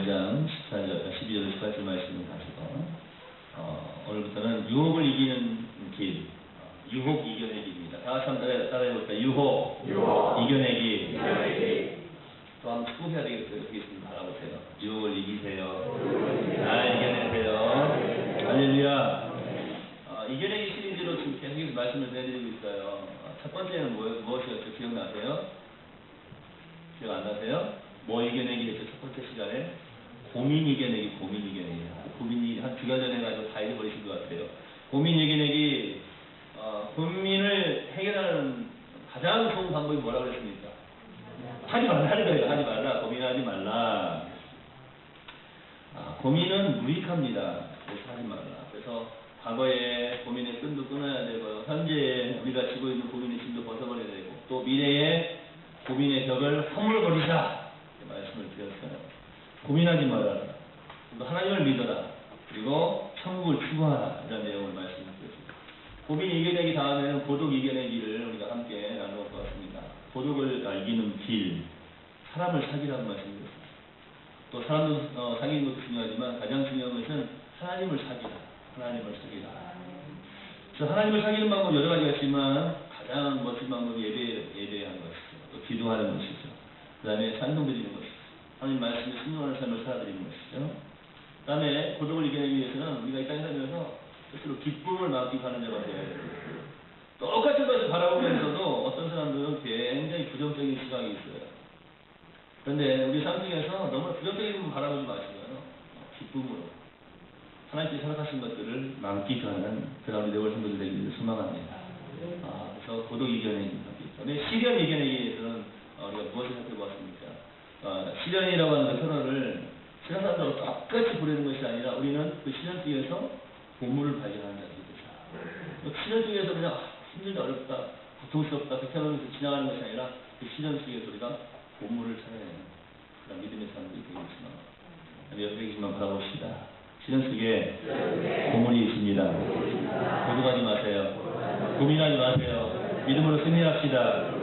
2장 12절 18절 말씀을 가지고 오늘부터는 유혹을 이기는 길, 유혹 이겨내기입니다. 다 같이 한번 따라해볼까요? 유혹 이겨내기. 또 한번 쭉 해야 되겠습니다. 알아보세요. 유혹을 이기세요. 잘 이겨내세요. 할렐루야. 이겨내기 시리즈로 지금 계속해서 말씀을 드리고 있어요. 첫 번째는 무엇이었죠? 기억나세요? 기억 안 나세요? 뭐 이겨내기 했죠? 첫 번째 시간에 고민 이겨내기. 고민이 한 2년 전에 가지고 다 잊어버리신 것 같아요. 고민 이겨내기, 고민을 해결하는 가장 좋은 방법이 뭐라고 그랬습니까? 하지 말라. 고민하지 말라. 고민은 무익합니다. 그래서 하지 말라. 그래서 과거에 고민의 끈도 끊어야 되고요. 현재에 우리가 지고 있는 고민의 짐도 벗어버려야 되고, 또 미래에 고민의 벽을 허물어버리자. 이렇게 말씀을 드렸어요. 고민하지 말아라. 또 하나님을 믿어라. 그리고 천국을 추구하라. 이런 내용을 말씀드렸습니다. 고민 이겨내기 다음에는 고독 이겨내기를 우리가 함께 나누어 보았습니다. 고독을 이기는 길, 사람을 사귀라고 말씀드렸습니다. 또 사람도 사귀는 것도 중요하지만 가장 중요한 것은 하나님을 사귀라. 그래서 하나님을 사귀는 방법 여러 가지가 있지만 가장 멋진 방법이 예배하는 것이죠. 또 기도하는 것이죠. 그 다음에 찬송 드리는 것이죠. 하나님 말씀에 순종하는 삶을 살아드리는 것이죠. 그 다음에 고독을 이겨내기 위해서는 우리가 이 땅에 살면서 스스로 기쁨을 만끽하는 자가 되어야 됩니다. 똑같은 것을 바라보면서도 어떤 사람들은 굉장히 부정적인 시각이 있어요. 그런데 우리 삶 중에서 너무 부정적인 부분 바라보지 마시고요. 기쁨으로 하나님께서 허락하신 것들을 만끽하는 그런 우리 내월 성도들 되기를 소망합니다. 그래서 고독 이겨내기입니다. 근데 시련 이겨내기 위해서는 우리가 무엇을 살펴보았습니까? 시련이라고 하는 그 표현을 세상 사람들하고 똑같이 보내는 것이 아니라 우리는 그 시련 속에서 보물을 발견하는 자들이죠. 시련 속에서 그냥 힘들다, 어렵다, 고통스럽다 그렇게 하면서 지나가는 것이 아니라 그 시련 속에서 우리가 보물을 찾아내는 그런 믿음의 사람들이 되겠지만 여기까지만 바라봅시다. 시련 속에 보물이 있습니다. 고독하지 마세요. 고민하지 마세요. 믿음으로 승리합시다.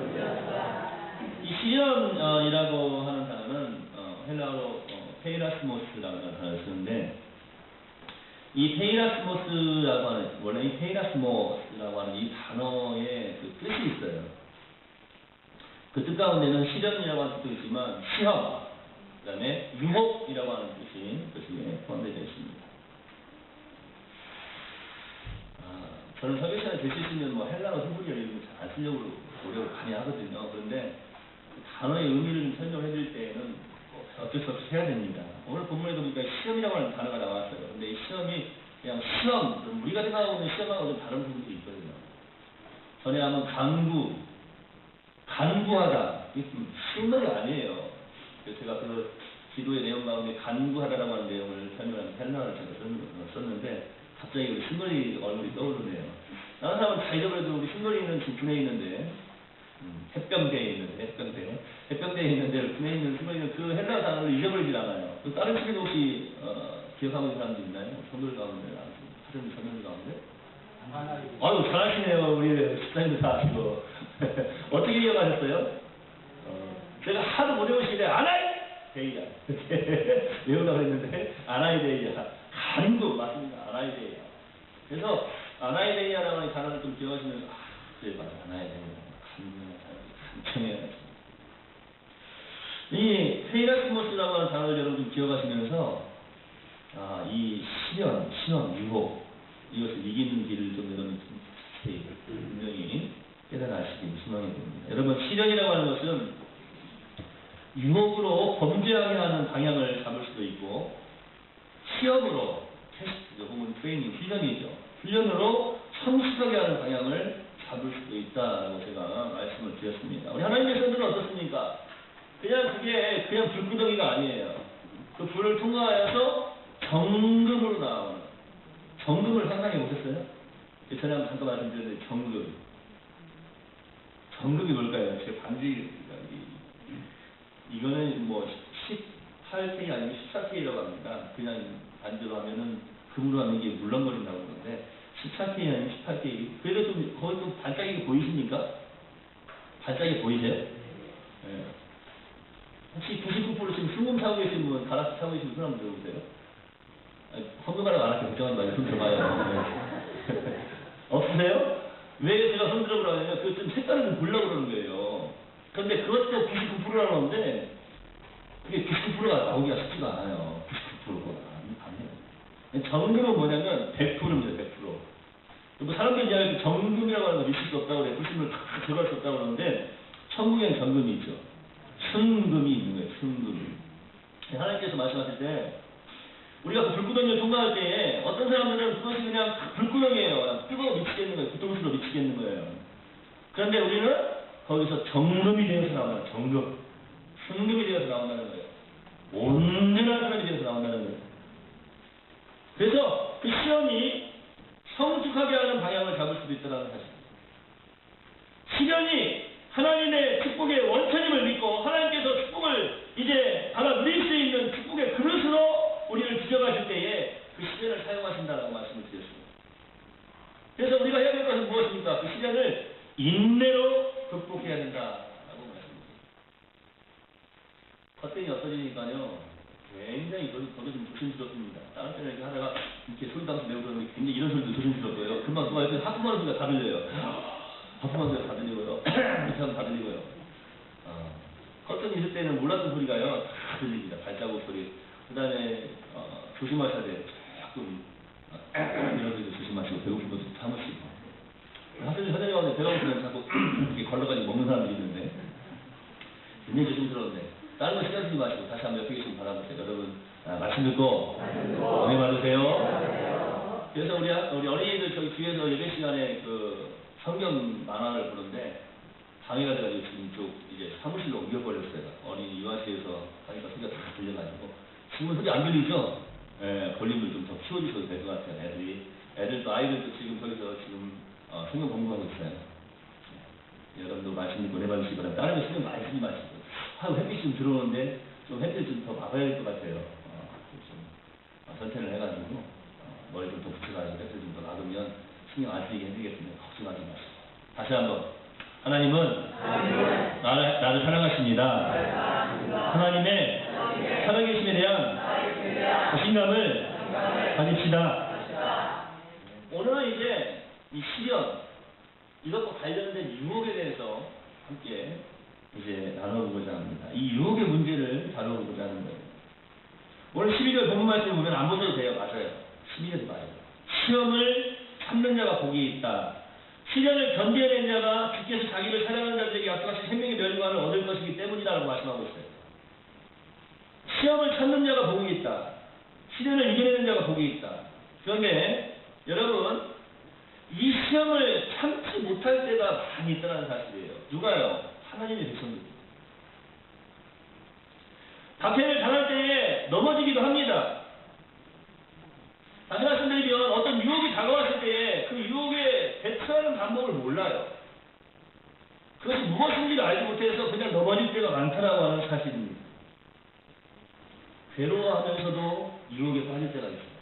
이 시련이라고 하는 단어는 헬라어로 페이라스모스라는 단어를 쓰는데, 이 페이라스모스라고 하는, 원래 이 페이라스모스라고 하는 이 단어의 그 뜻이 있어요. 그 뜻 가운데는 시련이라고 하는 뜻도 있지만 시험, 그 다음에 유혹이라고 하는 뜻이 포함되어 있습니다. 저는 설교시간에 될 수 있으면 헬라어, 히브리어 이런 거 잘 안 쓰려고 노력을 많이 하거든요. 그런데 그 단어의 의미를 설명해 드릴 때에는 어쩔 수 없이 해야 됩니다. 오늘 본문에 보니까 시험이라고 하는 단어가 나왔어요. 근데 이 시험이 그냥 시험, 우리가 생각하고 있는 시험하고 좀 다른 부분도 있거든요. 전에 한번 간구하다. 이게 쉬운 말이 아니에요. 그래서 제가 그 기도의 내용 가운데 간구하다라고 하는 내용을 설명하는 헬라어를 제가 썼는데 갑자기 우리 신거리 얼굴이 떠오르네요. 다른 사람은 다 잊어버려도 우리 신거리는 지금 군에 있는데 해병대에 있는데 군에 있는 신거리는 그 헬라어 단어를 잊어버리질 않아요. 그 다른 친구도 혹시 기억하고 있는 사람도 있나요? 성도들 가운데, 하던 성도들 가운데? 아유 잘하시네요. 우리 집사님도 다 아시고. 어떻게 기억하셨어요? 제가 하도 못 외우시길래 아나이데이야 외우려고 했는데 아나이데이야 간구 맞습니다. 아나이데이야. 그래서 아나이데이야라고 하는 단어를 좀 기억하시면서 그래 맞아 아나이데이야 간청해야 이 페이라스모스라고 하는 단어를 여러분 좀 기억하시면서 이 시련, 유혹 이것을 이기는 길을 좀 여러분 분명히 깨달아시길 소망이 됩니다. 여러분 시련이라고 하는 것은 유혹으로 범죄하게 하는 방향을 잡을 수도 있고, 시험으로 테스트 혹은 트레이닝, 훈련으로 성숙하게 하는 방향을 잡을 수도 있다라고 제가 말씀을 드렸습니다. 우리 하나님의 선들은 어떻습니까? 그게 그냥 불구덩이가 아니에요. 그 불을 통과하여서 정금으로 나오는, 정금을 상상해 보셨어요? 전에 한번 잠깐 말씀드렸는데 정금이 뭘까요? 제 반지 이거는 18K 아니면 14K라고 합니다. 그냥 반지로 하면은 금으로 하면 이게 물렁거린다고 그러는데 14K 아니면 18K. 그래도 좀 거의 좀 반짝이가 보이십니까? 반짝이 보이세요? 네. 혹시 99% 지금 승금 차고 계신 분, 가라스 차고 계신 분 손 한번 들어보세요. 헌금하라고 안 할게요. 걱정하지 마세요. 손 들어봐요. 없으세요? 왜 제가 손 들어보라고 하냐면 그 좀 색깔을 좀 보려고 그러는 거예요. 그런데 그것도 99%라는데 그게 99%가 나오기가 쉽지가 않아요. 99%가 안 해요. 정금은 뭐냐면 100%입니다. 100%. 뭐 사람들이 이야기할 때 정금이라고 하는 거 믿을 수 없다고 그래. 불신을 들어갈 수 없다고 그러는데 천국에는 정금이 있죠. 순금이 있는 거예요. 순금이. 하나님께서 말씀하실 때 우리가 그 불구덩이를 통과할 때에 어떤 사람들은 그것이 그냥 불구덩이에요. 뜨거워 미치겠는 거예요. 불똥수로 미치겠는 거예요. 그런데 우리는 거기서 정금이 되어서 나온다는 거예요. 정금. 순금이 되어서 나온다는 거예요. 온전한 사람이 되어서 나온다는 거예요. 그래서 그 시험이 성숙하게 하는 방향을 잡을 수도 있다는 사실. 시련이 하나님의 축복의 원천임을 믿고 하나님께서 축복을 이제 받아 누릴 수 있는 축복의 그릇으로 우리를 빚어가실 때에 그 시련을 사용하신다라고 말씀을 드렸습니다. 그래서 우리가 해야 될 것은 무엇입니까? 그 시련을 인내로 극복해야 된다라고 말씀드립니다. 겉등이 없어지니까요, 굉장히 저도 좀 조심스럽습니다. 다른 때는 이렇게 하다가 이렇게 소리방송 내고 그러는데 굉장히 이런 소리도 조심스럽고요. 금방 또 이렇게 하품하는 소리가 다 들려요. 하품하는 소리가 다 들리고요. 이렇게 하면 다 들리고요. 겉등이 있을 때는 몰랐던 소리가요, 다 들립니다. 발자국 소리. 그 다음에 조심하셔야 돼요. 조금 이런 소리도 조심하시고 배고픈 것도 참으시고. 사실 선생님 하는데 배가 고프면 자꾸 이렇게 걸러가지고 먹는 사람들이 있는데 굉장히 조심스러운데 다른 거 신경 쓰지 마시고 다시 한번 옆에 계시면 바라보세요. 여러분 말씀 듣고 은혜 받으세요. 그래서 우리 어린이들 저기 뒤에서 예배 시간에 그 성경 만화를 보는데 방해가 돼가지고 지금 쪽 이제 사무실로 옮겨버렸어요. 어린이 유아실에서 하니까 소리가 다 들려가지고 지금 소리 안 들리죠? 예, 볼륨을 좀 더 키워주셔도 될 것 같아요. 아이들도 지금 거기서 지금 성경 공부하고 있어요. 예, 여러분도 말씀 듣고 은혜 받으시기 바랍니다. 다른 거 신경 많이 쓰지 마시고 하루 햇빛이 좀 들어오는데 좀 햇빛 좀 더 봐봐야 될 것 같아요. 좀 선택을 해가지고 머리 좀 더 붙여가지고 햇빛 좀 더 놔두면 신경 안 쓰이게 해드리겠습니다. 걱정하지 마시고 다시 한번 하나님은 나를 사랑하십니다. 하나님의 살아계심에 대한 자신감을 가집시다. 오늘은 이제 이 시련, 이것과 관련된 유혹에 대해서 함께 이제 나눠보고자 합니다. 이 유혹의 문제를 다뤄보고자 하는 거예요. 오늘 12절 본문 말씀을 보면 안 보셔도 돼요. 맞아요. 12절도 맞아요. 시험을 참는 자가 복이 있다. 시련을 견뎌낸 자가 주께서 자기를 사랑하는 자들에게 약속하신 생명의 멸관을 얻을 것이기 때문이라고 말씀하고 있어요. 시험을 참는 자가 복이 있다. 시련을 이겨내는 자가 복이 있다. 그런데 여러분 이 시험을 참지 못할 때가 많이 있다는 사실이에요. 누가요? 하나님의 백성들. 박해를 당할 때에 넘어지기도 합니다. 다시 말씀드리면 어떤 유혹이 다가왔을 때에 그 유혹에 대처하는 방법을 몰라요. 그것이 무엇인지를 알지 못해서 그냥 넘어질 때가 많다라고 하는 사실입니다. 괴로워하면서도 유혹에 빠질 때가 있어요.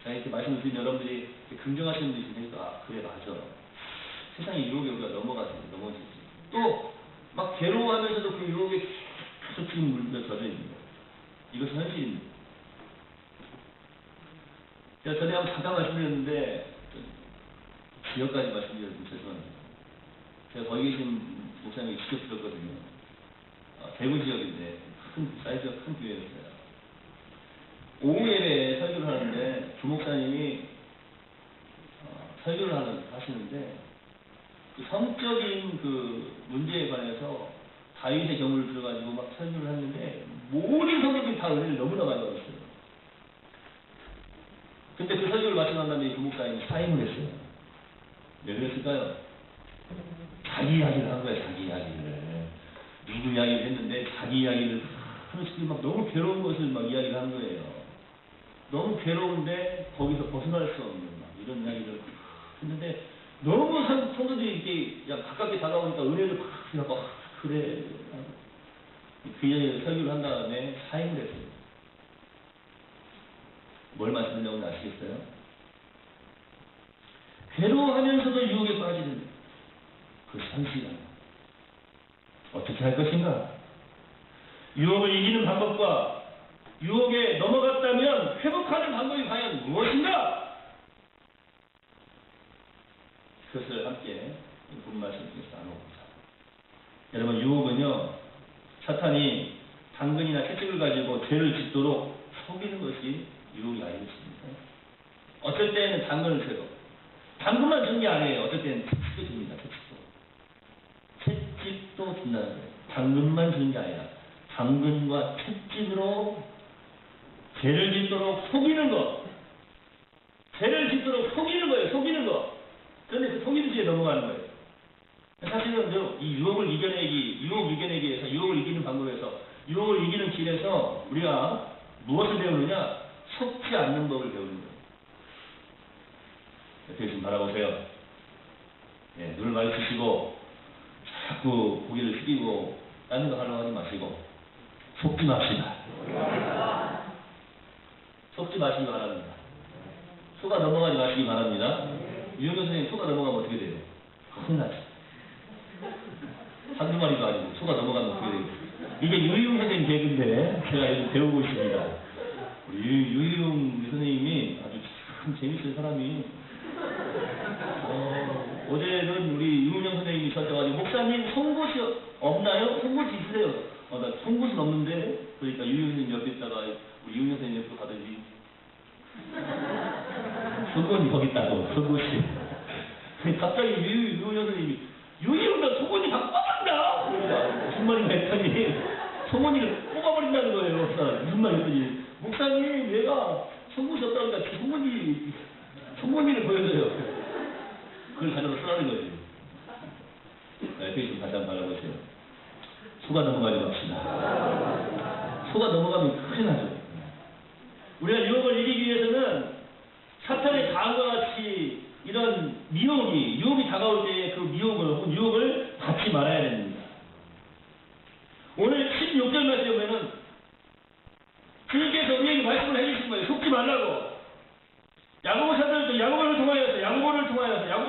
제가 이렇게 말씀을 드린 여러분들이 긍정하시는 분이 있으니까 그래 맞아. 세상에 유혹에 우리가 넘어지지. 또 막 괴로워하면서도 그 유혹에 계속 지금 물들어져 있는 거예요. 이것은 현실입니다. 제가 전에 한번 잠깐 말씀드렸는데 지역까지 말씀드려서 죄송합니다. 제가 거기 계신 목사님이 직접 들었거든요. 대구 지역인데 사이즈가 큰 교회였어요. 오후 예배에 설교를 하는데 주목사님이 설교를 하시는데 그 성적인 그 문제에 관해서 다윗의 경우를 들어가지고 막 설교를 하는데 모든 성경이 다 은혜를 너무나 많이 받았어요. 근데 그 설교를 마치고 난 다음에 주목사님이 사임을 했어요. 왜 그랬을까요? 자기 이야기를 한 거예요. 자기 이야기를. 누구 이야기를 했는데 자기 이야기를 하면서 막 너무 괴로운 것을 막 이야기를 하는 거예요. 너무 괴로운데 거기서 벗어날 수 없는 막 이런 이야기를 했는데 너무 성도들이 이렇게 그냥 가깝게 다가오니까 은혜를 팍 받고 그래 그 이야기를 설교를 한 다음에 사임을 했어요. 뭘 말씀드리려고 아시겠어요? 괴로워하면서도 유혹에 빠지는 그 현실이다. 어떻게 할 것인가? 유혹을 이기는 방법과 유혹에 넘어갔다면 회복하는 방법이 과연 무엇인가? 그것을 함께 본 말씀 중에서 나눠보자. 여러분, 유혹은요, 사탄이 당근이나 채찍을 가지고 죄를 짓도록 속이는 것이 유혹이 아니겠습니까? 어쩔 때는 당근을 줘요. 당근만 주는 게 아니에요. 어쩔 때는 채찍도 줍니다. 채찍도 준다는 거예요. 당근만 주는 게 아니라 당근과 채찍으로 죄를 짓도록 속이는 것. 죄를 짓도록 속이는 거예요. 속이는 것. 그런데 그 속임수에 넘어가는 거예요. 사실은 이 유혹을 이겨내기 위해서, 유혹을 이기는 방법에서, 유혹을 이기는 길에서 우리가 무엇을 배우느냐? 속지 않는 법을 배우는 거예요. 옆에 좀 바라보세요. 예, 눈을 마주치시고 자꾸 고개를 숙이고 다른 거 하려고 하지 마시고 속지 맙시다. 속지 마시기 바랍니다. 속아 넘어가지 마시기 바랍니다. 유영현 선생님 속아 넘어가면 어떻게 돼요? 혼나죠. 한두 마리도 아니고 속아 넘어가면 어떻게 돼요? 이게 유희용 선생님 개그인데 제가 요즘 배우고 있습니다. 우리 유희용 선생님이 아주 참 재밌는 사람이 어제는 우리 유은영 선생님이 저한테 와가지고 목사님 송곳이 없나요? 송곳이 있으세요? 나 송곳은 없는데. 그러니까 유은영 선생님 옆에 있다가 우리 유은영 선생님 옆으로 가더니 송곳이 거기 있다고. 송곳이. 갑자기 유은영 선생님이 유희용 나 송곳이 다 뽑았나? 무슨 말인가 했더니 송곳이를 뽑아버린다는 거예요. 무슨 말 했더니 목사님 얘가 송곳이 없다니까 송곳이를 보여줘요. 그걸 가져서 쓰라는 거예요. 옆에 좀 다시 한번 바라보세요. 속아 넘어가지 맙시다. 속아 넘어가면 큰일 나죠. 우리가 유혹을 이기기 위해서는 사탄의 다음과 같이 이런 유혹이 다가올 때의 그 유혹을 받지 말아야 됩니다. 오늘 16절 말씀에 보면은 주님께서 우리에게 말씀을 해주신 거예요. 속지 말라고. 야고보 사도들도 야고보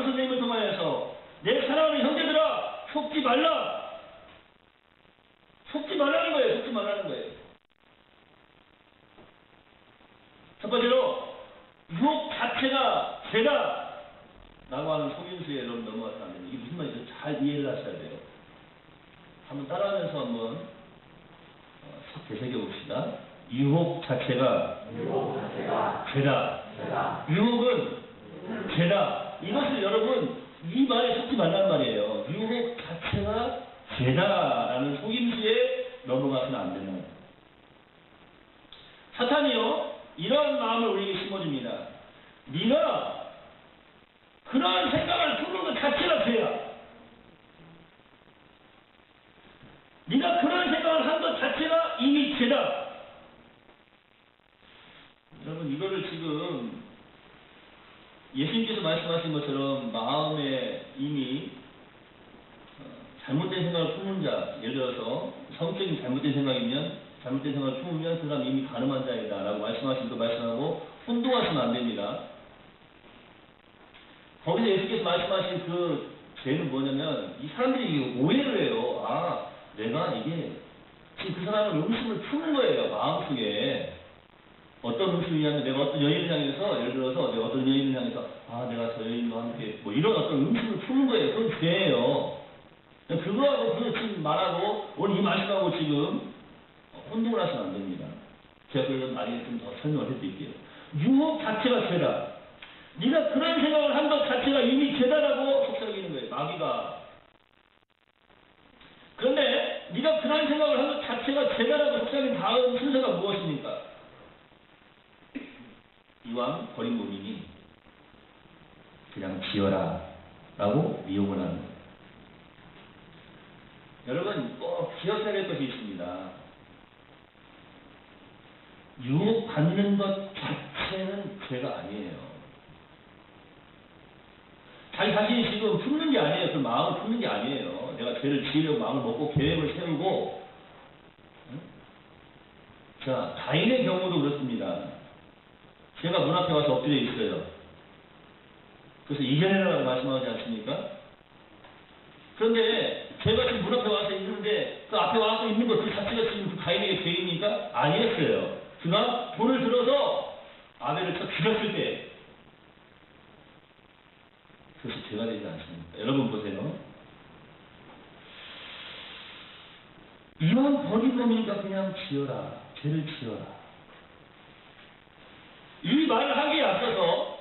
선생님을 통하여서 내 사랑하는 형제들아 속지 말라. 속지 말라는 거예요. 속지 말라는 거예요. 첫 번째로 유혹 자체가 죄다 라고 하는 속임수에 여러분 넘어가서 안 됩니다. 이게 무슨 말인지 잘 이해를 하셔야 돼요. 한번 따라하면서 한번 되새겨 봅시다. 유혹 자체가 죄다. 유혹은 죄다. 이것을 여러분 이 말에 속지 말란 말이에요. 유혹 자체가 죄다라는 속임수에 넘어가서는 안 된다. 사탄이요 이런 마음을 우리에게 심어줍니다. 네가 그러한 생각을 품는 것 자체가 죄야. 네가 그런 생각을 한 것 자체가 이미 죄다. 여러분 이거를 지금 예수님께서 말씀하신 것처럼 마음에 이미 잘못된 생각을 품는 자, 예를 들어서 성적인 잘못된 생각이면 잘못된 생각을 품으면 그 사람 이미 가늠한 자이다 라고 말씀하신 그 말씀하고 혼동하시면 안 됩니다. 거기서 예수께서 말씀하신 그 죄는 뭐냐면 이 사람들이 오해를 해요. 아, 내가 이게 지금 그 사람을 음식을 푸는 거예요. 마음속에. 어떤 음식이냐면 내가 어떤 여인을 향해서 예를 들어서 내가 어떤 여인을 향해서 아 내가 저 여인과 함께 뭐 이런 어떤 음식을 푸는 거예요. 그건 죄예요. 그거하고 그 지금 말하고 오늘 이 말씀하고 지금 혼동을 하시면 안 됩니다. 제가 그런 말에 좀 더 설명을 해드릴게요. 유혹 자체가 죄다. 네가 그런 생각을 한 것 자체가 이미 죄다라고 속삭이는 거예요. 마귀가. 그런데 네가 그런 생각을 한 것 자체가 죄다라고 속삭인 다음 순서가 무엇입니까? 이왕 버린 몸이니 그냥 지어라 라고 미혹을 하는 거예요. 여러분 꼭 기억해야 될 것이 있습니다. 유혹받는 것 자체는 죄가 아니에요. 자기 자신이 지금 품는 게 아니에요. 그 마음을 품는 게 아니에요. 내가 죄를 지으려고 마음을 먹고 계획을 세우고 자, 가인의 경우도 그렇습니다. 제가 문 앞에 와서 엎드려 있어요. 그래서 이겨내라고 말씀하지 않습니까? 그런데 제가 지금 문 앞에 와서 있는 그런데 그 앞에 와서 있는 것 그 자체가 지금 그 가인에게 죄입니까? 아니었어요. 그가 돌을 들어서 아벨을 쳐 죽였을 때 그것이 죄가 되지 않습니까? 여러분 보세요. 이왕 버린 놈이니까 그냥 지어라. 죄를 지어라. 이 말을 하기에 앞서서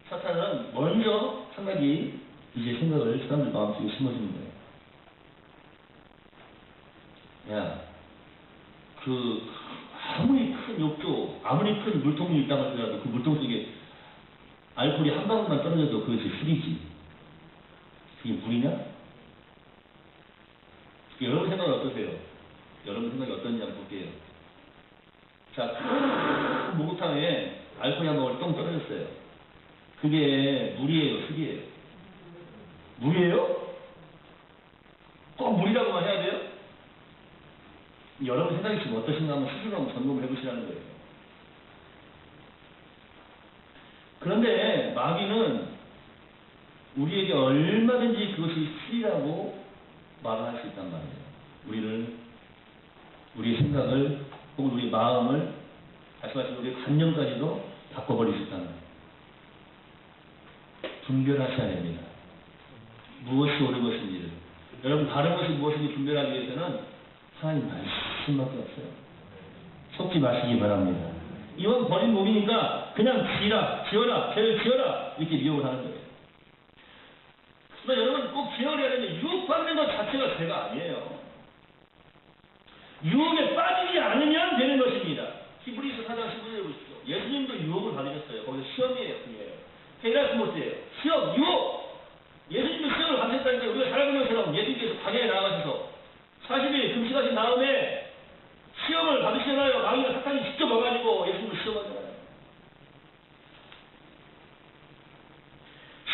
사탄은 먼저 한 가지 이제 생각을 사람들 마음속에 심어주는 거예요. 야, 아무리 큰 욕조, 아무리 큰 물통이 있다고 하더라도 그 물통 속에 알코올이 한 방울만 떨어져도 그것이 술이지. 그게 물이냐? 여러분 생각은 어떠세요? 여러분 생각이 어떤지 한번 볼게요. 자, 큰 목욕탕에 알코올이 한 방울 똥 떨어졌어요. 그게 물이에요, 술이에요? 물이에요? 꼭 물이라고만 해야 돼요? 여러분 생각이 지금 어떠신가 한번 스스로 한번 점검을 해보시라는 거예요. 그런데 마귀는 우리에게 얼마든지 그것이 술이라고 말을 할 수 있단 말이에요. 우리의 생각을, 혹은 우리의 마음을, 다시 말해서 우리의 관념까지도 바꿔버릴 수 있다는 거예요. 분별하셔야 됩니다. 무엇이 옳은 것인지를. 여러분, 다른 것이 무엇인지 분별하기 위해서는 하나님 말씀밖에 없어요. 속지 마시기 바랍니다. 이왕 버린 몸이니까 그냥 지어라, 죄를 지어라, 이렇게 미혹을 하는 거예요. 그러나 여러분 꼭 기억을 해야 되는데, 유혹받는 것 자체가 죄가 아니에요. 유혹에 빠지지 않으면 되는 것입니다. 히브리서 4장 19절에 보십시오. 예수님도 유혹을 받으셨어요. 거기서 시험이에요. 헤이라스모스예요. 시험, 유혹! 예수님도 시험을 받으셨다니까. 우리가 잘 알고 있는 것처럼 예수님께서 광야에 나가셔서 40일 금식하신 다음에 시험을 받으시잖아요. 마귀가 사탄이 직접 와가지고 예수님을 시험하잖아요.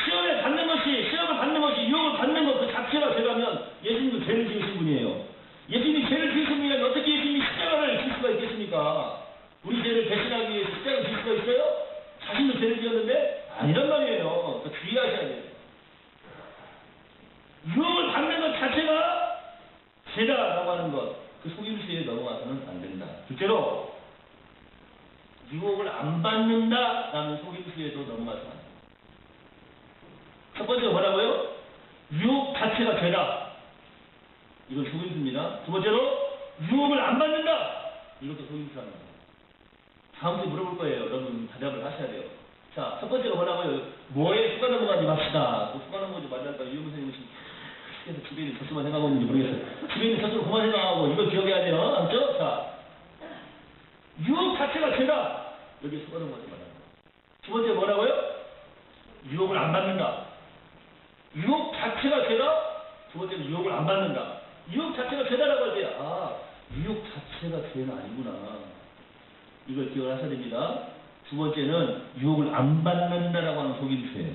시험을 받는 것이, 유혹을 받는 것 그 자체가 죄라면 예수님도 죄를 지으신 분이에요. 예수님이 죄를 지으신 분이라면 어떻게 예수님이 십자가를 질 수가 있겠습니까? 우리 죄를 대신하기 위해서 십자가를 질 수가 있어요? 자신도 죄를 지었는데? 아니란 말이에요. 그러니까 주의하셔야 돼요. 유혹을 받는 것 자체가 죄다라고 하는 것, 그 속임수에 넘어가서는 안 된다. 둘째로, 유혹을 안 받는다라는 속임수에도 넘어가서는 안 된다. 첫 번째가 뭐라고요? 유혹 자체가 죄다. 이건 속임수입니다. 두 번째로, 유혹을 안 받는다. 이것도 속임수랍니다. 다음 주에 물어볼 거예요. 여러분 대답을 하셔야 돼요. 자, 첫 번째가 뭐라고요? 뭐에 수가 넘어가지 맙시다. 뭐 수가 넘어가지 말랄까? 유혹 선생님이 계속 집에 있는 젖소만 생각하고 있는지 모르겠어요. 집에 있는 젖소를 그만 생각하고 이걸 기억해야 돼요. 알죠? 자, 유혹 자체가 죄다. 여기에 수가 넘어가지 말라. 두 번째 뭐라고요? 유혹을 안 받는다. 유혹 자체가 죄다. 두 번째는 유혹을 안 받는다. 유혹 자체가 죄다라고 할 때, 아, 유혹 자체가 죄는 아니구나. 이걸 기억을 하셔야 됩니다. 두 번째는 유혹을 안 받는다라고 하는 속임수예요.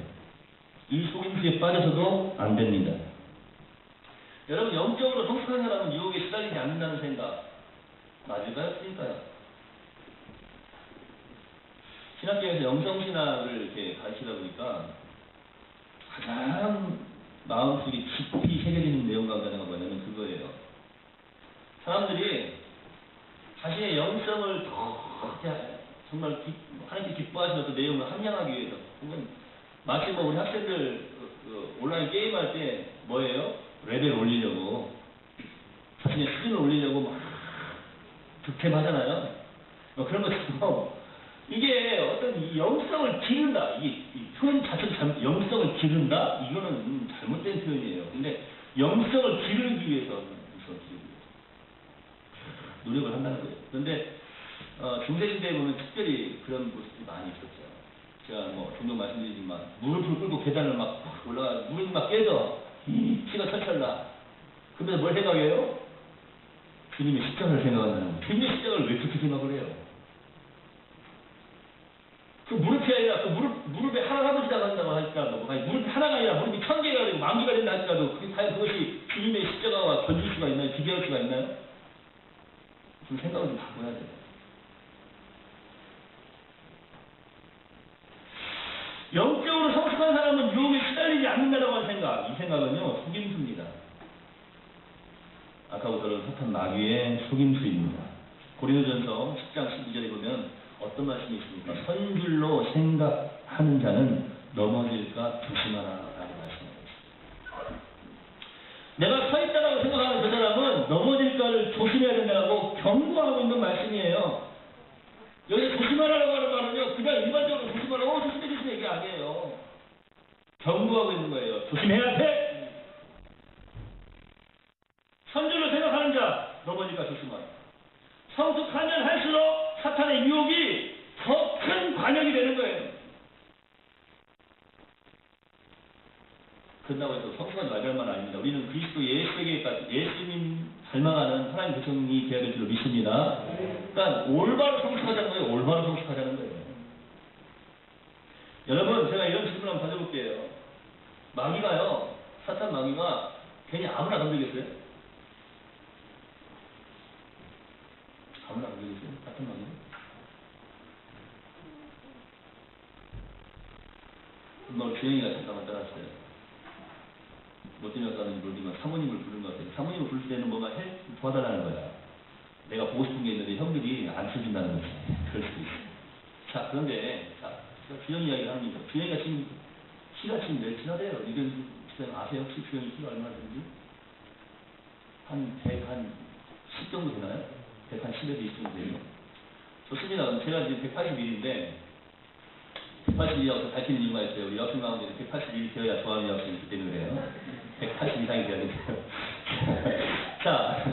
이 속임수에 빠져서도 안 됩니다. 여러분, 영적으로 성숙한 사람은 유혹에 시달리지 않는다는 생각 맞을까요? 틀릴까요? 신학교에서 영성신학을 이렇게 가르치다 보니까 가장 마음속에 깊이 새겨지는 내용 가운데 하나가 뭐냐면 그거예요. 사람들이 자신의 영성을 더 정말 하나님께 기뻐하시는 어떤 내용을 함양하기 위해서, 혹은 마치 뭐 우리 학생들 온라인 게임할 때 뭐예요? 레벨 올리려고, 자신의 수준을 올리려고 막 득템하잖아요. 그런 것처럼 이게 어떤 이 영성을 기른다. 이 표현 자체도 영성을 기른다? 이거는 잘못된 표현이에요. 근데 영성을 기르기 위해서 노력을 한다는 거예요. 그런데 중세시대에 보면 특별히 그런 모습들이 많이 있었죠. 제가 뭐 종종 말씀드리지만 무릎을 꿇고 계단을 막 올라가 무릎이 막 깨져 피가 철철 나. 그러면서 뭘 생각해요? 주님의 십자가를 생각한다는 거예요. 주님의 십자가를 왜 그렇게 생각을 해요? 그 무릎이 아니라 그 무릎에 하나 남으시다고 한다고 할지라도, 아니 무릎이 하나가 아니라 무릎이 1000개가 되고 10,000개가 된다 할지라도 그게 과연 그것이 주님의 십자가와 견줄 수가 있나요? 비교할 수가 있나요? 좀 생각을 좀 바꿔야 돼요. 영적으로 성숙한 사람은 유혹에 시달리지 않는다라고 하는 생각, 이 생각은요 속임수입니다. 아까부터는 사탄 마귀의 속임수입니다. 고린도전서 10장 12절에 보면 어떤 말씀이 있습니까? 선줄로 생각하는 자는 넘어질까 조심하라 라고 말씀하고 있습니다. 내가 서 있다고 생각하는 그 사람은 넘어질까를 조심해야 된다고 경고하고 있는 말씀이에요. 여기 조심하라고 하는 말은요, 그냥 일반적으로 조심하라고 조심해 주시는 얘기 아니에요. 경고하고 있는 거예요. 조심해야 돼! 선줄로 생각하는 자, 넘어질까 조심하라. 성숙하면 할수록 사탄의 유혹이 더 큰 관역이 되는 거예요. 그런다고 해서 성숙하지 말할 말 아닙니다. 우리는 그리스도 예수에게까지 예수님 닮아가는 하나님 백성이 되어야 될 줄로 믿습니다. 그러니까 올바로 성숙하자는 거예요. 올바로 성숙하자는 거예요. 여러분, 제가 이런 질문 한번 던져볼게요. 마귀가요, 사탄 마귀가 괜히 아무나 던지겠어요? 아무나 던지겠어요? 사탄 마귀? 너 주영이가 잠깐만 따라왔어요. 뭐 때문에 왔다는지 모르지만 사모님을 부른 것 같아요. 사모님을 부를 때는 뭐가 도와달라는 거야. 내가 보고 싶은 게 있는데 형들이 안 써준다는 거지. 그럴 수도 있어. 자, 그런데, 자, 주영 이야기를 합니다. 주영이가 지금, 키가 지금 몇 키나 돼요? 이건 아세요? 혹시 주영이 키가 얼마나 되는지? 한 110 정도 되나요? 110에서 20 정도 돼요. 좋습니다. 제가 지금 181인데, 182라고 밝히는 이유가 있어요. 우리 여학생 가운데 181이 되어야 좋아하는 여학생이 있기 때문에 그래요. 180 이상이 되어야 돼요. 자,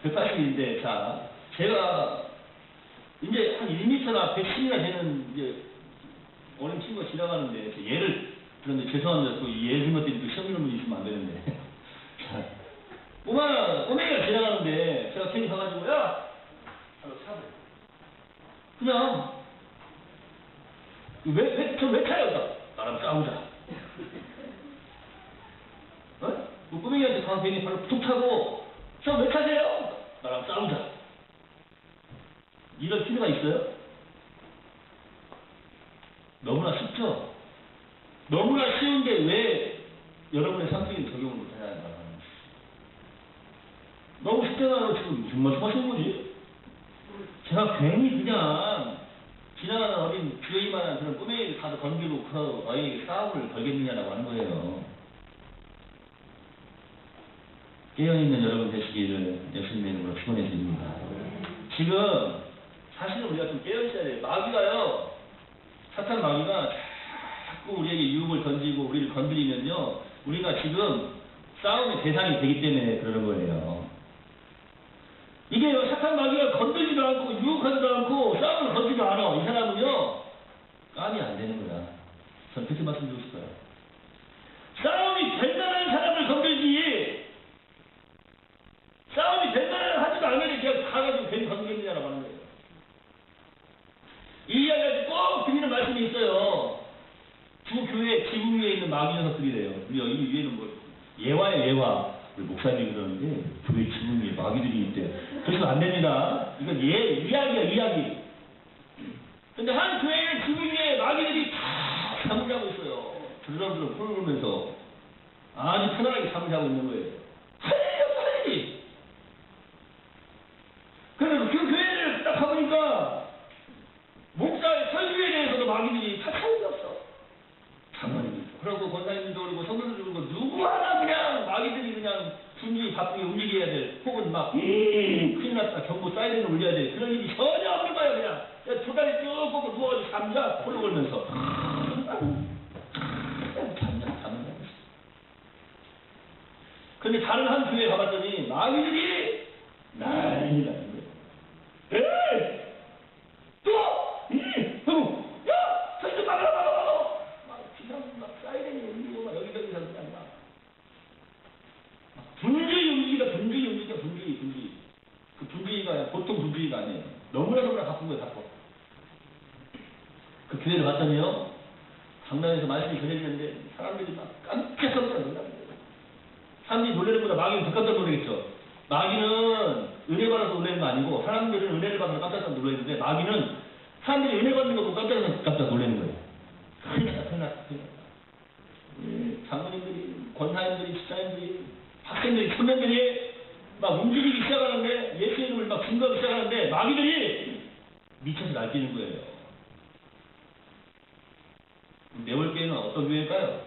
180인데, 자, 제가 이제 한 1m나 110이나 되는 이제 어린 친구가 지나가는데, 얘를, 그런데 죄송합니다. 또 얘 생각 때문에 또 시험 이런 분이 있으면 안 되는데. 자, 꼬맹이가 지나가는데, 제가 괜히 가가지고, 야! 하고 차를. 그냥, 왜 차요? 나랑 싸우자. 어? 뭐 꼬맹이한테 가서 괜히 발로 툭 차고, 저 왜 차세요? 나랑 싸우자. 이럴 필요가 있어요? 너무나 쉽죠? 너무나 쉬운데 왜 여러분의 상식에 적용을 못하냐는 거야. 너무 쉽잖아요. 지금 무슨 말씀하시는 거지? 제가 괜히 그냥 지나가는 어린 주의만한 그런 꼬맹이를 가서 건드리고 그 아이에게 싸움을 걸겠느냐라고 하는 거예요. 깨어있는 여러분 되시기를 예수님의 이름으로 축원해 드립니다. 지금 사실은 우리가 좀 깨어있어야 돼요. 마귀가요, 사탄 마귀가 자꾸 우리에게 유혹을 던지고 우리를 건드리면요, 우리가 지금 싸움의 대상이 되기 때문에 그러는 거예요. 이게 사탄 마귀가 건들지도 않고 유혹하지도 않고 싸움을 걸지도 않아. 이 사람은요, 깜이 안 되는 거야. 전 그렇게 말씀드리고 싶어요. 싸움이 될 만한 사람을 건들지, 싸움이 될 만한 하지도 않으니 그냥 가가지고 괜히 건들겠느냐라고 하는 거예요. 이 이야기가 꼭 드리는 말씀이 있어요. 두 교회 지붕 위에 있는 마귀 녀석들이래요. 우리 여기 위에는 뭐 예화예요, 예화. 우리 목사님이 그러는데 교회 지붕 위에 마귀들이 있대. 그래서 안 됩니다. 이건 이야기야, 이야기. 근데 한 교회의 지붕 위에 마귀들이 다 잠을 자고 있어요. 드러름드럼 푸르면서 아주 편안하게 잠을 자고 있는 거예요. 할렐루야! 그래서 그 교회를 딱 가보니까 목사의 설교에 대해서도 마귀들이 다 차이가 없어. 장관입니다. 그러고 권사님도 그러고 성도들도 그러고 누구 하나 그냥 마귀들이 그냥 분명히 바쁘게 움직여야 될, 혹은 막 큰일 났다 경고 사이렌을 울려야 될 그런 일이 전혀 없는 거예요. 그냥 두 다리 쭉 뻗고 누워가지고 잠자 홀로 걸면서 잠자. 근데 다른 한 교회에 가봤더니 마귀들이 난리 나는 거예요. 에이! 또! 야! 저기 좀 막아! 막 기상 막 사이렌이 울리고 막 여기저기 그냥 막 분주히 움직이다. 분주히. 그 분주히가 보통 분주히가 아니에요. 너무나 바쁜 거예요, 바빠. 그 교회를 갔더니요, 강남에서 말씀이 전해지는데 사람들이 막 깜짝 놀라요. 사람들이 놀라는 것보다 마귀는 더 깜짝 놀라겠죠. 마귀는 은혜 받아서 놀라는 거 아니고, 사람들은 은혜를 받아서 깜짝 놀라는데, 마귀는 사람들이 은혜 받는 거 보고 깜짝 놀라는 거예요. 큰일 났다. 장로님들이, 권사님들이, 집사님들이 학생들이, 청년들이 막 움직이기 시작하는데, 예수의 이름을 막 증거하기 시작하는데, 마귀들이 미쳐서 날뛰는 거예요. 내올 교회는 어떤 교회일까요?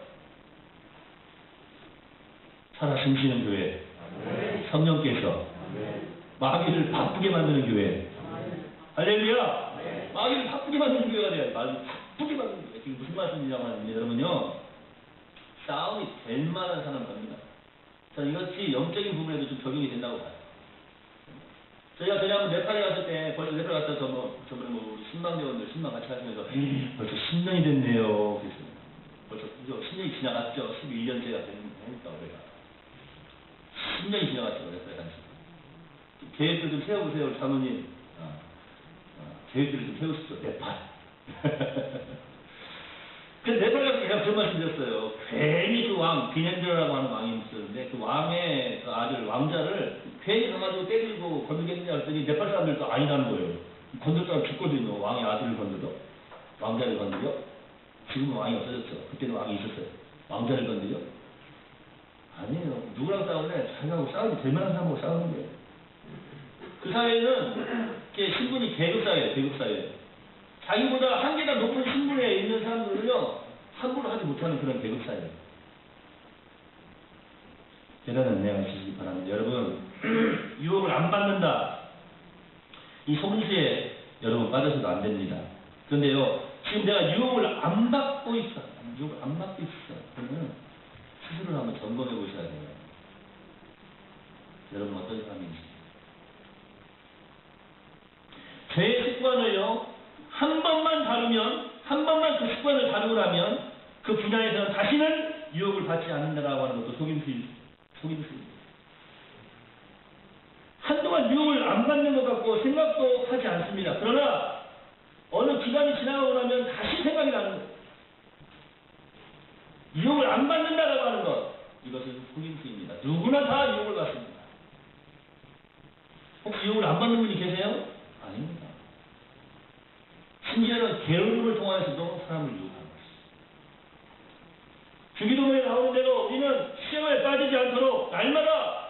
살아 숨쉬는 교회. 성령께서 마귀를 바쁘게 만드는 교회. 할렐루야! 마귀를 바쁘게 만드는 교회가 돼요. 마귀를 바쁘게 만드는 교회. 지금 무슨 말씀이냐고 하는데, 여러분요, 싸움이 될 만한 사람 겁니다. 저는 이것이 영적인 부분에도 좀 적용이 된다고 봐요. 저희가 전에 한번 네팔에 갔을 때, 벌써 네팔 갔다 저번에 우리 신방대원들, 신방 같이 하시면서, 벌써 10년이 됐네요. 그랬어요. 벌써 10년이 지나갔죠. 11년째가 되니까, 우리가. 10년이 지나갔죠. 네팔에 다니시고. 계획들 좀 세워보세요, 우리 사모님. 계획들을 좀 세우십시오, 네팔. 그래서 네팔 가서 제가 그런 말씀 드렸어요. 괜히 그 왕, 비넨드라고 하는 왕이 있었는데, 그 왕의 그 아들, 왕자를 괜히 가가지고 때리고 건들겠냐 했더니 네팔 사람들도 아니라는 거예요. 건들 사람 죽거든요. 왕의 아들을 건드려. 왕자를 건드려. 지금은 왕이 없어졌죠. 그때는 왕이 있었어요. 왕자를 건드려? 아니에요. 누구랑 싸우는데 자기하고 싸우고 될 만한 사람하고 싸우는 거예요. 그 사회는 신분이 계급사회예요. 계급사회. 자기보다 한 계단 높은 신분에 있는 사람들은요, 함부로 하지 못하는 그런 계급사회예요. 대단한 은혜가 있으시기 바랍니다. 여러분, 유혹을 안 받는다. 이 속임수에 여러분 빠져서도 안 됩니다. 그런데요, 지금 내가 유혹을 안 받고 있어. 유혹을 안 받고 있어. 그러면 스스로를 한번 점검해 보셔야 돼요. 여러분 어떤 사람인지. 죄의 습관을요, 한 번만 다루면, 한 번만 그 습관을 다루고 나면 그 분야에서는 다시는 유혹을 받지 않는다라고 하는 것도 속임수입니다. 한동안 유혹을 안 받는 것 같고 생각도 하지 않습니다. 그러나 어느 기간이 지나고 나면 다시 생각이 나는 거예요. 유혹을 안 받는다라고 하는 것, 이것은 속임수입니다. 누구나 다 유혹을 받습니다. 혹시 유혹을 안 받는 분이 계세요? 아닙니다. 심지어는 게으름을 통해서도 사람을 유혹하는 것입니다. 주기도문에 나오는 대로 우리는 시험에 빠지지 않도록 날마다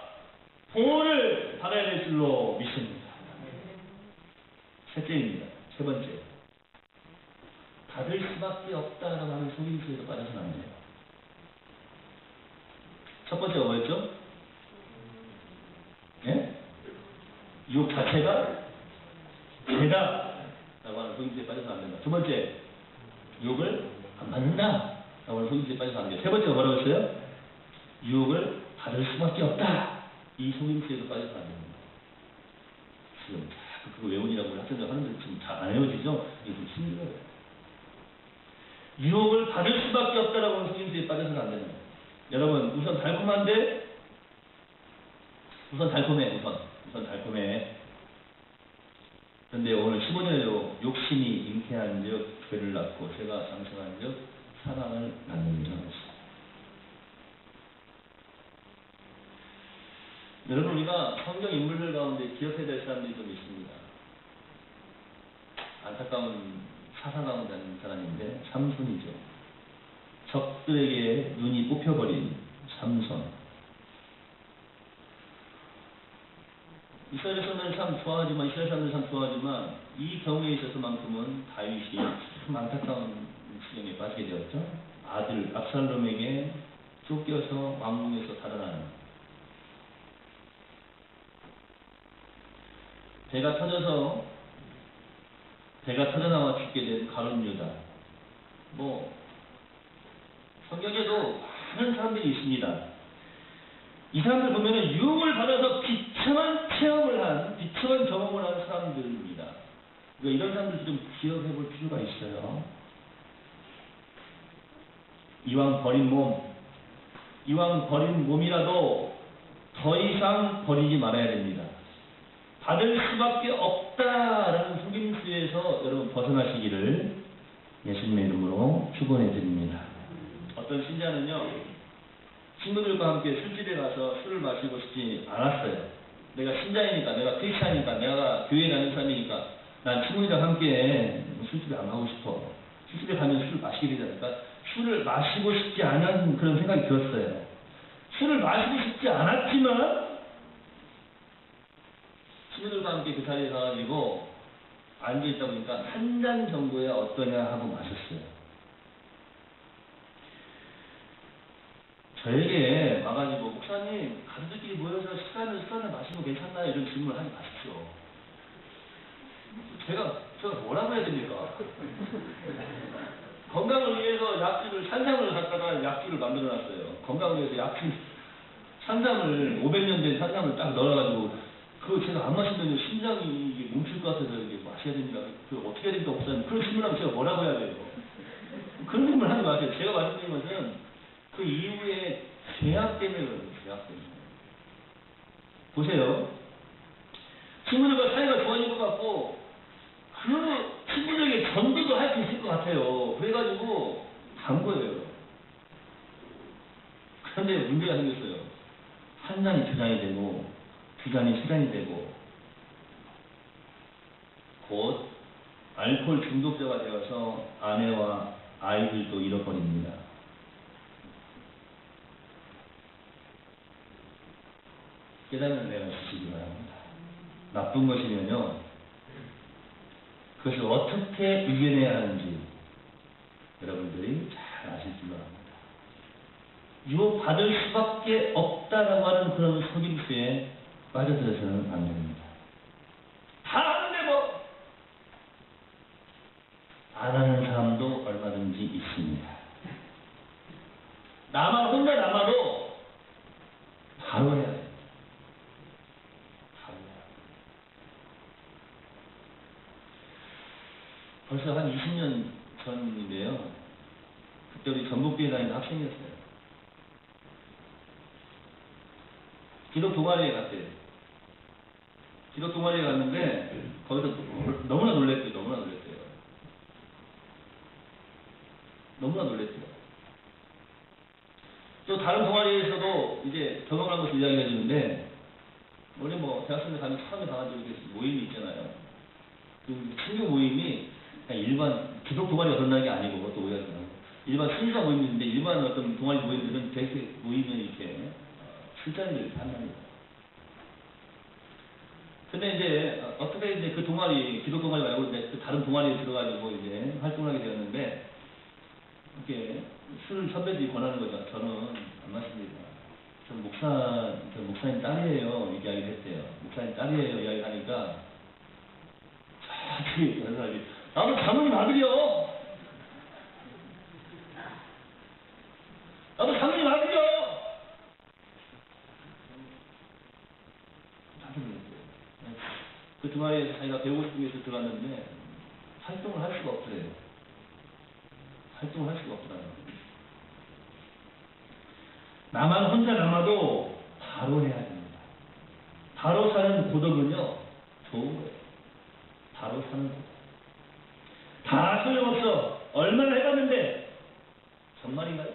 보호를 받아야 될 줄로 믿습니다. 셋째입니다. 세 번째. 받을 수밖에 없다라고 하는 속임수에도 빠져서는 안 돼요. 첫 번째가 뭐였죠? 예? 유혹 자체가 죄다 라고 하는 속임수에 빠져서는 안 된다. 두 번째, 유혹을 안 받는다 라고 하는 속임수에 빠져서는 안 돼요. 세 번째가 뭐라고 했어요? 유혹을 받을 수밖에 없다. 이 속임수에도 빠져서는 안 됩니다. 지금 자꾸 그거 외운이라고 학생들 하는데 지금 잘 안 외워지죠? 이게 좀 힘들어요. 유혹을 받을 수밖에 없다라고 하는 속임수에 빠져서는 안 됩니다. 여러분, 우선 달콤한데, 우선 달콤해. 그런데 오늘 15절에도 욕심이 잉태한 즉 죄를 낳고 죄가 장성한 즉 사망을 낳느니라 했습니다. 여러분, 우리가 성경 인물들 가운데 기억해야 될 사람들이 좀 있습니다. 안타까운 사사 가운데 있는 사람인데 삼손이죠. 적들에게 눈이 뽑혀버린 삼손. 이스라엘 사람들은 참 좋아하지만 이 경우에 있어서만큼은 다윗이 참 안타까운 지경에 빠지게 되었죠. 아들 압살롬에게 쫓겨서 왕궁에서 달아나는, 배가 터져나와 죽게 된 가룟 유다. 성경에도 많은 사람들이 있습니다. 이 사람들 보면은 유혹을 받아서 비참한 경험을 한 사람들입니다. 그러니까 이런 사람들 좀 기억해 볼 필요가 있어요. 이왕 버린 몸이라도 더 이상 버리지 말아야 됩니다. 받을 수밖에 없다라는 속임수에서 여러분 벗어나시기를 예수님의 이름으로 축원해 드립니다. 어떤 신자는요, 친구들과 함께 술집에 가서 술을 마시고 싶지 않았어요. 내가 신자이니까, 내가 크리스찬이니까, 내가 교회 다니는 사람이니까 난 친구들과 함께 술집에 안 가고 싶어. 술집에 가면 술을 마시게 되지 않을까? 술을 마시고 싶지 않은 그런 생각이 들었어요. 술을 마시고 싶지 않았지만 친구들과 함께 그 자리에 가가지고 앉아있다 보니까 한 잔 정도야 어떠냐 하고 마셨어요. 저에게 와가지고 목사님 가족들끼리 모여서 술을 마시면 괜찮나요? 이런 질문을 하지 마십시오. 제가 뭐라고 해야 됩니까? 건강을 위해서 약주를 산삼을 갖다가 약주를 만들어놨어요. 건강을 위해서 약주 산삼을 500년 된 산삼을 딱 넣어가지고 그거 제가 안 마시면 심장이 이게 멈출 것 같아서 이게 마셔야 됩니다. 그 어떻게 해야 됩니까, 목사님? 그런 질문하면 제가 뭐라고 해야 돼요? 그런 질문 하지 마세요. 제가 말씀드린 것은 그 이후에 죄악 때문에 그래요. 죄악 때문에. 보세요. 친구들과 사이가 좋아진 것 같고 그 친구들에게 전도도 할 수 있을 것 같아요. 그래가지고 간 거예요. 그런데 문제가 생겼어요. 한 잔이 두 잔이 되고 두 잔이 세 잔이 되고 곧 알코올 중독자가 되어서 아내와 아이들도 잃어버립니다. 깨닫는 내가 주시기 바랍니다. 나쁜 것이면요, 그것을 어떻게 이겨내야 하는지 여러분들이 잘 아실 줄 압니다. 유혹받을 수밖에 없다라고 하는 그런 속임수에 빠져들어서는 안 됩니다. 다 하는데 뭐 안 하는 사람도 얼마든지 있습니다. 나만 혼자 남아도 바로 해야 돼요. 벌써 한 20년 전인데요. 그때 우리 전북교회 다니는 학생이었어요. 기독 동아리에 갔대요. 기독 동아리에 갔는데 거기서 너무나 놀랬대요. 너무나 놀랬대요. 또 다른 동아리에서도 이제 경험한 것을 이야기해 주는데, 원래 뭐 대학생들 가면 처음에 가가지고 모임이 있잖아요. 그 친구 모임이 그냥 일반 기독 동아리가 그런 게 아니고, 또 오해하지 말고 일반 순서 모임인데, 일반 어떤 동아리 모임들은 되게 모이면 이렇게 술자리를 한답니다. 근데 이제 어떻게 이제 그 동아리, 기독 동아리 말고 이제 그 다른 동아리에 들어가지고 이제 활동을 하게 되었는데, 이렇게 술 선배들이 권하는 거죠. 저는 안 마십니다. 전 목사님 딸이에요. 이야기를 했대요. 목사님 딸이에요. 이야기를 하니까 저기 그런 사람이, 나도 장모님 아들이요. 나도 장모님 아들이요. 그 동아리에서 자기가 배우고 싶은 게 있어서 들어갔는데 활동을 할 수가 없더래요. 활동을 할 수가 없더라고요. 나만 혼자 남아도 바로 해야 됩니다. 바로 사는 고독은요, 좋은 거예요. 바로 사는 고독. 다 소용없어. 얼마나 해봤는데. 정말인가요?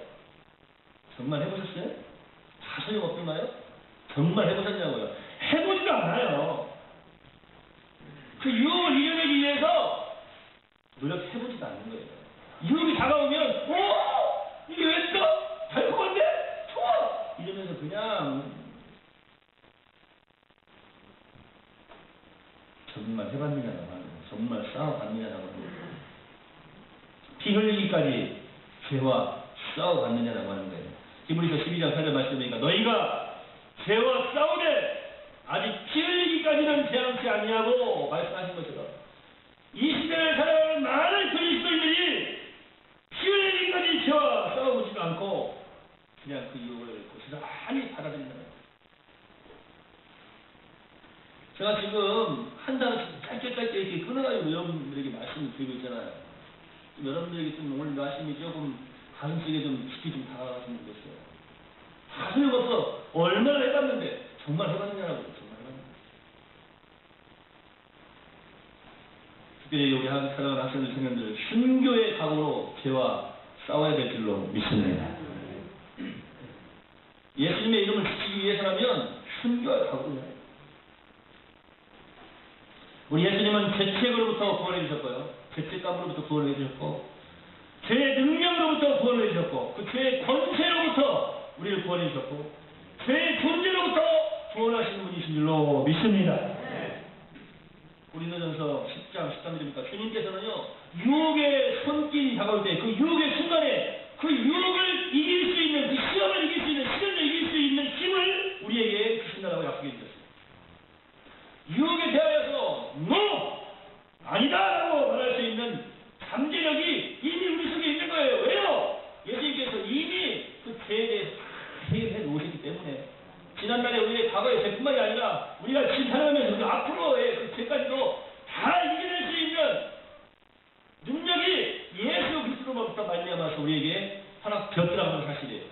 정말 해보셨어요? 다 소용없던가요? 정말 해보셨냐고요? 해보지도 않아요. 그 유혹을 이겨내기 위해서 노력해보지도 않는 거예요. 유혹이 다가오면, 이게 왜 또? 달콤한데? 좋아! 이러면서 그냥 정말 해봤느냐라고 하는 거예요. 정말 싸워봤느냐라고 하는 거예요. 피 흘리기까지 죄와 싸워봤느냐라고 하는 거예요. 히브리서 12장 8절 말씀이니까 너희가 죄와 싸우되 아직 피 흘리기까지는 죄악지 아니하고 말씀하신 것처럼 이 시대를 살아가는 많은 그리스도인들이 피 흘리기까지 죄와 싸워보지도 않고 그냥 그 유혹을 고스란히 받아들인다는 거예요. 제가 지금 한 단어씩 짧게 이렇게 끊어가지고 여러분들에게 말씀을 드리고 있잖아요. 여러분들에게 좀 오늘 말씀이 조금 가슴속에 좀 깊이 좀 다가갔으면 좋겠어요. 다 소용없어. 얼마나 해봤는데 정말 해봤느냐라고. 정말 해봤는데. 특별히 우리 사랑하는 학생들, 청년들 순교의 각오로 죄와 싸워야 될 줄로 믿습니다. 예수님의 이름을 지키기 위해서라면 순교의 각오예요. 우리 예수님은 죄책으로부터 구원해 주셨고요. 죄책감으로부터 구원해 주셨고, 죄의 능력으로부터 구원해 주셨고, 그 죄의 권세로부터 우리를 구원해 주셨고, 죄의 존재로부터 구원하시는 분이신 줄로 믿습니다. 고린도전서 10장 13절입니까? 주님께서는요, 유혹의 손길이 다가올 때, 그 유혹의 순간에 그 유혹을 이길 수 있는, 그 시험을 이길 수 있는, 시련을 이길 수 있는 힘을 우리에게 주신다고 약속해 주셨어요. 유혹에 대하여서 NO! 아니다라고 말할 수 있는 잠재력이 이미 우리 속에 있는 거예요. 왜요? 예수님께서 이미 그 죄에 대해서 해결해 놓으셨기 때문에 지난날에 우리의 과거의 죄뿐만이 아니라 우리가 지금 살아가면서 그 앞으로의 그 죄까지도 다 이겨낼 수 있는 능력이 예수 그리스도로부터 말미암아서 우리에게 허락되었더라는 건 사실이에요.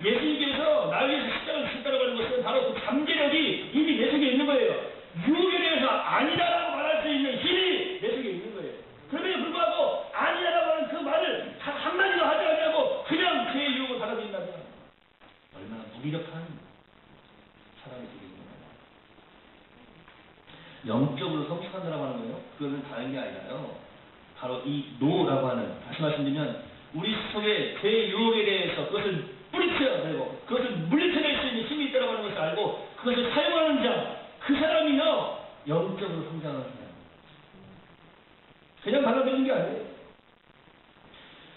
예수님께서 나를 위해서 십자가를 지셨다고 하는 것은 바로 그 잠재력이 이미 내 속에 있는 거예요. 유혹에 대해서 아니다라고 말할 수 있는 힘이 내 속에 있는 거예요. 그럼에도 불구하고 아니다라고 하는 그 말을 단 한마디도 하지 않냐고 그냥 죄의 유혹을 받아들인다면 얼마나 무기력한 사람이 되겠느냐. 영적으로 성숙한다라고 하는 거예요. 그거는 다른 게 아니라요. 바로 이 노라고 하는, 다시 말씀드리면 우리 속에 죄의 유혹에 대해서 그것을 뿌리쳐야 되고 그것을 물리쳐낼 수 있는 힘이 있다고 하는 것을 알고 그것을 사용하는 자, 그 사람이요 영적으로 성장하는 사람. 그냥 받아들이는 게 아니에요.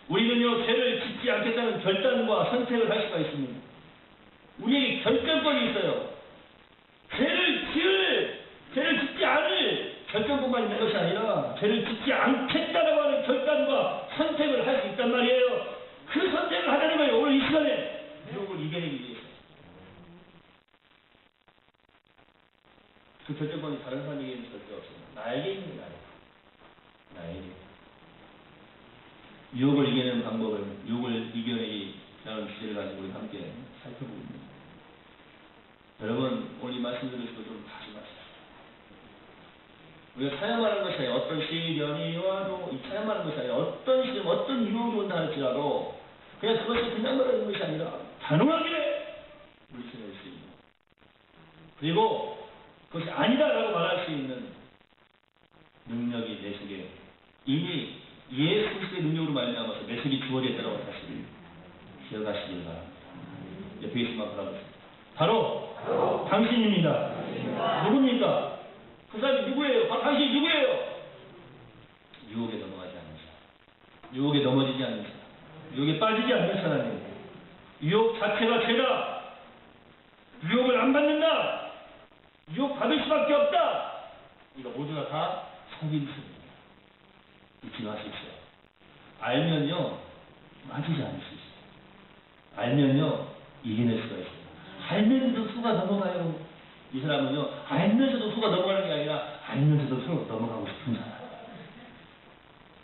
우리는요 죄를 짓지 않겠다는 결단과 선택을 할 수가 있습니다. 우리에게 결정권이 있어요. 죄를 짓지 않을 결정권만 있는 것이 아니라 죄를 짓지 않겠다라고 하는 결단과 선택을 할 수 있단 말이에요. 그 선택을 하자는 거예요. 오늘 이 시간에 유혹을 이겨내기 위해서. 그 결정권이 다른 사람에게는 절대 없습니다. 나에게 있는 거예요. 나에게. 유혹을 이겨내는 방법을, 유혹을 이겨내기라는 주제를 가지고 우리 함께 살펴보고 있습니다. 여러분, 오늘 이 말씀 들으시고 좀 다시 마십시오. 우리가 찬양하는 것이 아니라 어떤 시련이 와도 이 찬양하는 것이 아니라 어떤 시련, 어떤 유혹이 온다 할지라도 그냥 그것이 그냥 말하는 것이 아니라 단호하게 물리쳐낼 수 있는, 그리고 그것이 아니다라고 말할 수 있는 능력이 내 속에 이미 예수 그리스도의 능력으로 말미암아서 내 속에 주어졌다라고 하는 사실을 기억하시길 바랍니다. 옆에 계신 분 바라보세요. 바로 당신입니다. 누굽니까? 그 사람이 누구예요? 당신이 누구예요? 유혹에 넘어가지 않는 사람, 유혹에 넘어지지 않는 사람, 유혹에 빠지지 않는 사람이에요. 유혹 자체가 죄다. 유혹을 안 받는다. 유혹 받을 수밖에 없다. 이거 모두가 다 속임수입니다. 잊지 마십시오. 알면요 맞이지 않을 수 있어요. 알면요 이겨낼 수가 있어요. 알면서도 수가 넘어가요. 이 사람은요 알면서도 수가 넘어가는 게 아니라 알면서도 수가 넘어가고 싶은 사람.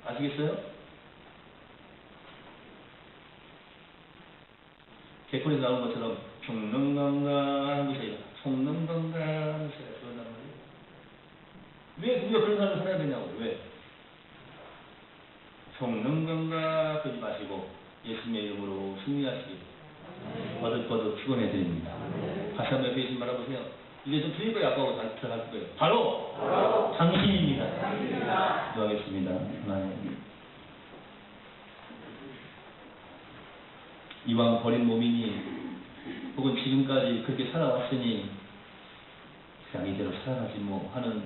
아시겠어요? 개콘에서 나온 것처럼 총능건강 하는 것이 아니라 총능건강 하는 것이 아니라 그런단 말이에요. 왜 우리가 그런 사람을 살아야 되냐고. 왜? 총능건강 그러지 마시고 예수님의 이름으로 승리하시길 거듭거듭 축원해드립니다. 다시 한번 옆에 계신 바라보세요. 이제 좀 틀릴 거예요. 아까하고 다 들어갈 거예요. 바로 당신입니다. 기도하겠습니다. 하나님, 이왕 버린 몸이니 혹은 지금까지 그렇게 살아왔으니 그냥 이대로 살아가지 뭐 하는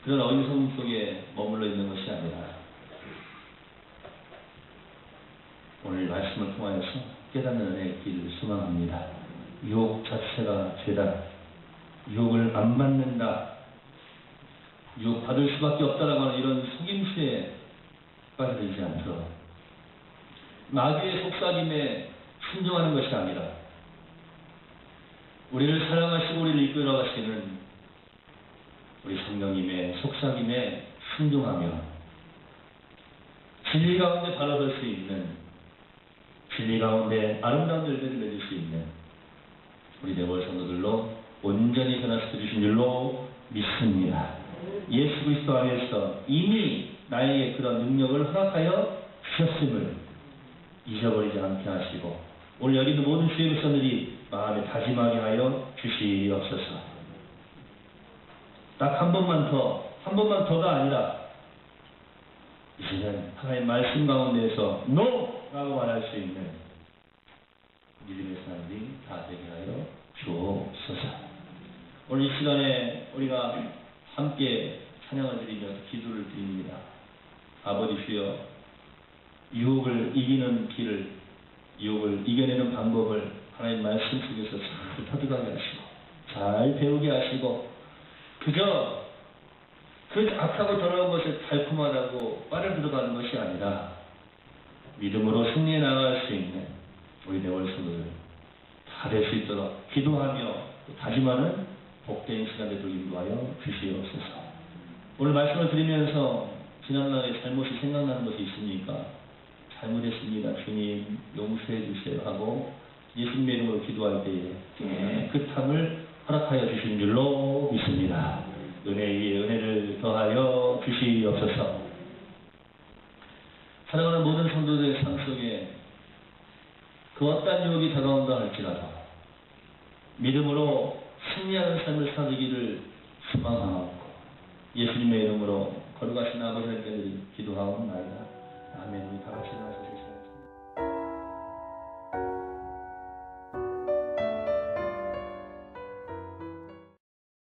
그런 어리석음 속에 머물러 있는 것이 아니라 오늘 말씀을 통하여서 깨닫는 은혜의 길을 소망합니다. 유혹 자체가 죄다. 유혹을 안 받는다. 유혹 받을 수밖에 없다라고 하는 이런 속임수에 빠져들지 않도록 마귀의 속삭임에 순종하는 것이 아니라 우리를 사랑하시고 우리를 이끌어 가시는 우리 성령님의 속삭임에 순종하며 진리 가운데 바라볼 수 있는, 진리 가운데 아름다운 열매를 맺을 수 있는 우리 내월 성도들로 온전히 변화시켜 주신 줄로 믿습니다. 예수 그리스도 안에서 이미 나에게 그런 능력을 허락하여 주셨음을 잊어버리지 않게 하시고 오늘 여기 있는 모든 주의 백성들이 마음에 다짐하게 하여 주시옵소서. 딱 한 번만 더가 아니라 이제는 하나님의 말씀 가운데에서 NO라고 말할 수 있는 믿음의 사람들이 다 되게 하여 주옵소서. 오늘 이 시간에 우리가 함께 찬양을 드리면서 기도를 드립니다. 아버지 주여, 유혹을 이기는 길을, 유혹을 이겨내는 방법을 하나님 말씀 속에서 잘 터득하게 하시고 잘 배우게 하시고, 그저 그 악하고 더러운 것에 달콤하다고 빠를 들어가는 것이 아니라 믿음으로 승리해 나갈 수 있는 우리 내월성을 다 될 수 있도록 기도하며 다짐하는 복된 시간 되도록 인도하여 주시옵소서. 오늘 말씀을 드리면서 지난날의 잘못이 생각나는 것이 있습니까? 잘못했습니다. 주님 용서해 주세요 하고 예수님의 이름으로 기도할 때에 그 탐을 허락하여 주시는 줄로 믿습니다. 은혜 위에 은혜를 더하여 주시옵소서. 사랑하는 모든 성도들의 삶 속에 그 어떠한 유혹이 다가온다 할지라도 믿음으로 승리하는 삶을 살기를 소망하옵고 예수님의 이름으로 거룩하신 아버지 하나님께 기도하옵나이다.